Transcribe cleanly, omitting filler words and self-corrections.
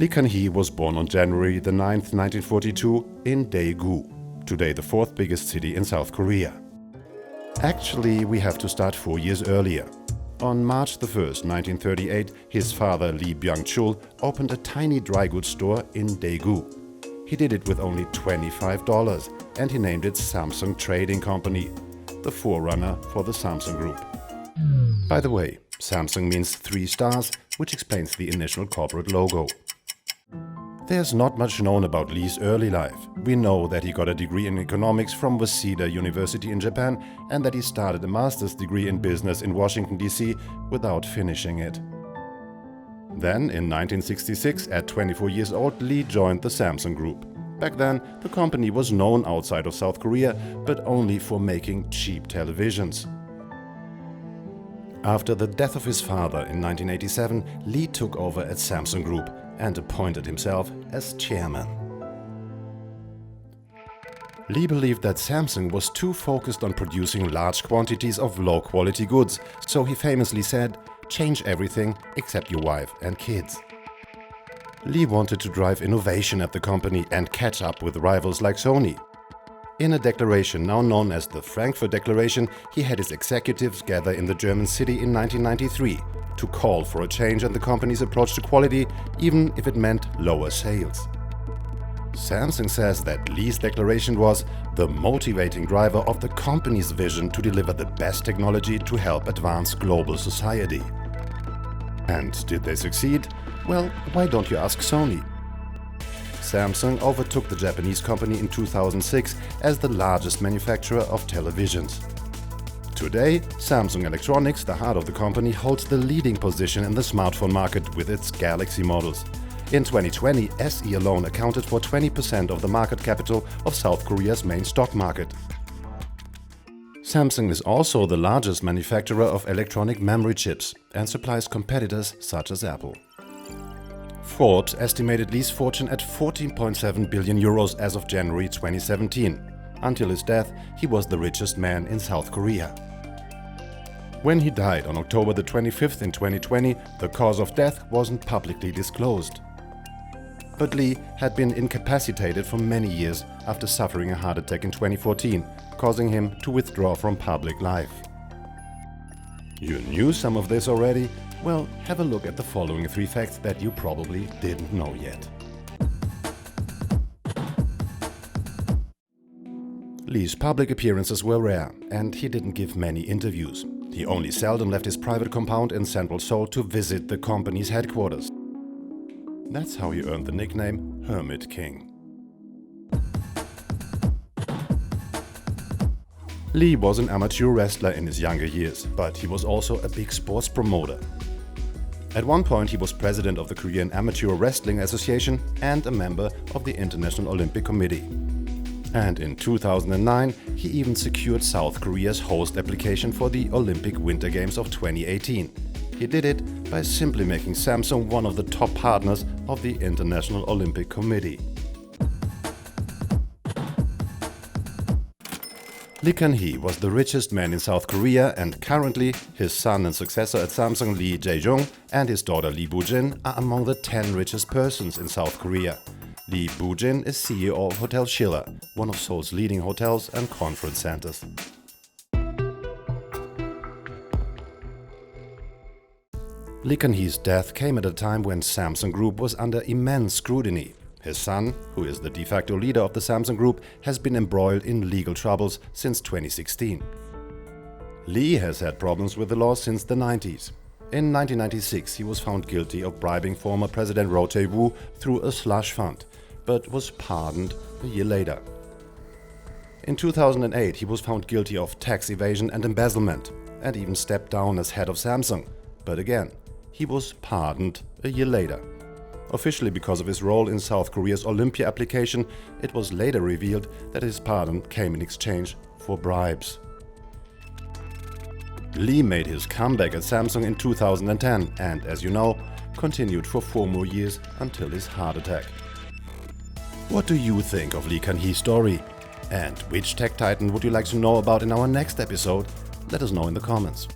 Lee Kun-hee was born on January the 9th, 1942 in Daegu, today the fourth biggest city in South Korea. Actually, we have to start 4 years earlier. On March the 1st, 1938, his father Lee Byung-chul opened a tiny dry goods store in Daegu. He did it with only $25 and he named it Samsung Trading Company, the forerunner for the Samsung Group. By the way, Samsung means 3 stars, which explains the initial corporate logo. There's not much known about Lee's early life. We know that he got a degree in economics from Waseda University in Japan and that he started a master's degree in business in Washington, D.C. without finishing it. Then, in 1966, at 24 years old, Lee joined the Samsung Group. Back then, the company was known outside of South Korea, but only for making cheap televisions. After the death of his father in 1987, Lee took over at Samsung Group and appointed himself as chairman. Lee believed that Samsung was too focused on producing large quantities of low-quality goods, so he famously said, "Change everything except your wife and kids." Lee wanted to drive innovation at the company and catch up with rivals like Sony. In a declaration now known as the Frankfurt Declaration, he had his executives gather in the German city in 1993 to call for a change in the company's approach to quality, even if it meant lower sales. Samsung says that Lee's declaration was the motivating driver of the company's vision to deliver the best technology to help advance global society. And did they succeed? Well, why don't you ask Sony? Samsung overtook the Japanese company in 2006 as the largest manufacturer of televisions. Today, Samsung Electronics, the heart of the company, holds the leading position in the smartphone market with its Galaxy models. In 2020, SE alone accounted for 20% of the market capital of South Korea's main stock market. Samsung is also the largest manufacturer of electronic memory chips and supplies competitors such as Apple. Forbes estimated Lee's fortune at 14.7 billion euros as of January 2017. Until his death, he was the richest man in South Korea. When he died on October the 25th in 2020, the cause of death wasn't publicly disclosed. But Lee had been incapacitated for many years after suffering a heart attack in 2014, causing him to withdraw from public life. You knew some of this already? Well, have a look at the following 3 facts that you probably didn't know yet. Lee's public appearances were rare, and he didn't give many interviews. He only seldom left his private compound in central Seoul to visit the company's headquarters. That's how he earned the nickname Hermit King. Lee was an amateur wrestler in his younger years, but he was also a big sports promoter. At one point he was president of the Korean Amateur Wrestling Association and a member of the International Olympic Committee. And in 2009 he even secured South Korea's host application for the Olympic Winter Games of 2018. He did it by simply making Samsung one of the top partners of the International Olympic Committee. Lee Kun-hee was the richest man in South Korea, and currently his son and successor at Samsung, Lee Jae-jung, and his daughter Lee Bu-jin are among the 10 richest persons in South Korea. Lee Bu-jin is CEO of Hotel Schiller, one of Seoul's leading hotels and conference centers. Lee Kun-hee's death came at a time when Samsung Group was under immense scrutiny. His son, who is the de facto leader of the Samsung Group, has been embroiled in legal troubles since 2016. Lee has had problems with the law since the 90s. In 1996, he was found guilty of bribing former President Roh Tae-woo through a slush fund, but was pardoned a year later. In 2008, he was found guilty of tax evasion and embezzlement, and even stepped down as head of Samsung. But again, he was pardoned a year later. Officially because of his role in South Korea's Olympia application, it was later revealed that his pardon came in exchange for bribes. Lee made his comeback at Samsung in 2010 and, as you know, continued for 4 more years until his heart attack. What do you think of Lee Kun-hee's story? And which tech titan would you like to know about in our next episode? Let us know in the comments.